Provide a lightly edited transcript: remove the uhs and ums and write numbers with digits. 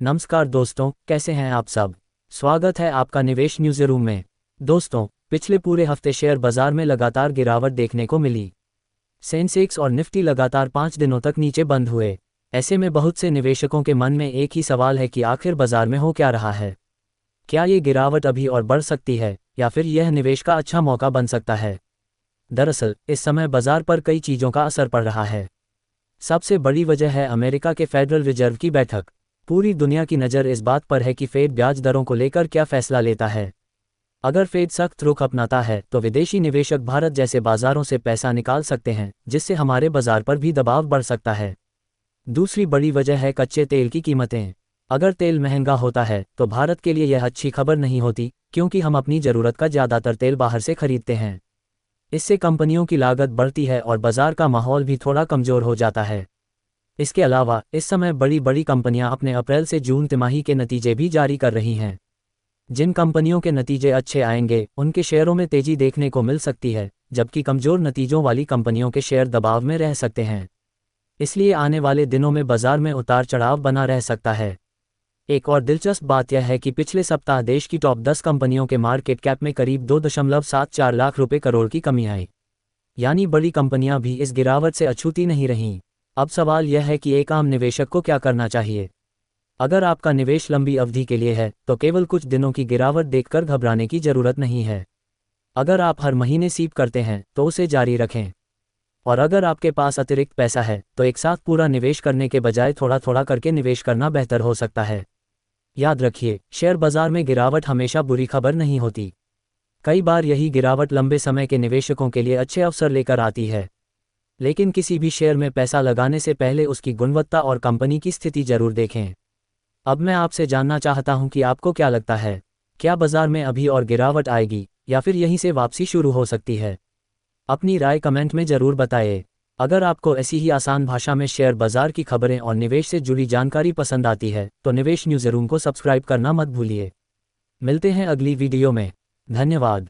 नमस्कार दोस्तों, कैसे हैं आप सब। स्वागत है आपका निवेश न्यूज़ रूम में। दोस्तों, पिछले पूरे हफ्ते शेयर बाजार में लगातार गिरावट देखने को मिली। सेंसेक्स और निफ्टी लगातार 5 दिनों तक नीचे बंद हुए। ऐसे में बहुत से निवेशकों के मन में एक ही सवाल है कि आखिर बाजार में हो क्या रहा है। क्या ये गिरावट अभी और बढ़ सकती है या फिर यह निवेश का अच्छा मौका बन सकता है। दरअसल इस समय बाजार पर कई चीज़ों का असर पड़ रहा है। सबसे बड़ी वजह है अमेरिका के फेडरल रिजर्व की बैठक। पूरी दुनिया की नज़र इस बात पर है कि फेड ब्याज दरों को लेकर क्या फैसला लेता है। अगर फेड सख्त रुख अपनाता है तो विदेशी निवेशक भारत जैसे बाजारों से पैसा निकाल सकते हैं, जिससे हमारे बाजार पर भी दबाव बढ़ सकता है। दूसरी बड़ी वजह है कच्चे तेल की कीमतें। अगर तेल महंगा होता है तो भारत के लिए यह अच्छी खबर नहीं होती, क्योंकि हम अपनी ज़रूरत का ज़्यादातर तेल बाहर से खरीदते हैं। इससे कंपनियों की लागत बढ़ती है और बाजार का माहौल भी थोड़ा कमज़ोर हो जाता है। इसके अलावा इस समय बड़ी बड़ी कंपनियां अपने अप्रैल से जून तिमाही के नतीजे भी जारी कर रही हैं। जिन कंपनियों के नतीजे अच्छे आएंगे उनके शेयरों में तेजी देखने को मिल सकती है, जबकि कमज़ोर नतीजों वाली कंपनियों के शेयर दबाव में रह सकते हैं। इसलिए आने वाले दिनों में बाजार में उतार चढ़ाव बना रह सकता है। एक और दिलचस्प बात यह है कि पिछले सप्ताह देश की टॉप 10 कंपनियों के मार्केट कैप में करीब 2.74 लाख रुपए करोड़ की कमी आई। यानी बड़ी कंपनियां भी इस गिरावट से अछूती नहीं रहीं। अब सवाल यह है कि एक आम निवेशक को क्या करना चाहिए। अगर आपका निवेश लंबी अवधि के लिए है तो केवल कुछ दिनों की गिरावट देखकर घबराने की जरूरत नहीं है। अगर आप हर महीने सीप करते हैं तो उसे जारी रखें। और अगर आपके पास अतिरिक्त पैसा है तो एक साथ पूरा निवेश करने के बजाय थोड़ा थोड़ा करके निवेश करना बेहतर हो सकता है। याद रखिए, शेयर बाजार में गिरावट हमेशा बुरी खबर नहीं होती। कई बार यही गिरावट लंबे समय के निवेशकों के लिए अच्छे अवसर लेकर आती है। लेकिन किसी भी शेयर में पैसा लगाने से पहले उसकी गुणवत्ता और कंपनी की स्थिति जरूर देखें। अब मैं आपसे जानना चाहता हूं कि आपको क्या लगता है, क्या बाजार में अभी और गिरावट आएगी या फिर यहीं से वापसी शुरू हो सकती है। अपनी राय कमेंट में जरूर बताएं। अगर आपको ऐसी ही आसान भाषा में शेयर बाजार की खबरें और निवेश से जुड़ी जानकारी पसंद आती है तो निवेश न्यूज़ रूम को सब्सक्राइब करना मत भूलिए। मिलते हैं अगली वीडियो में। धन्यवाद।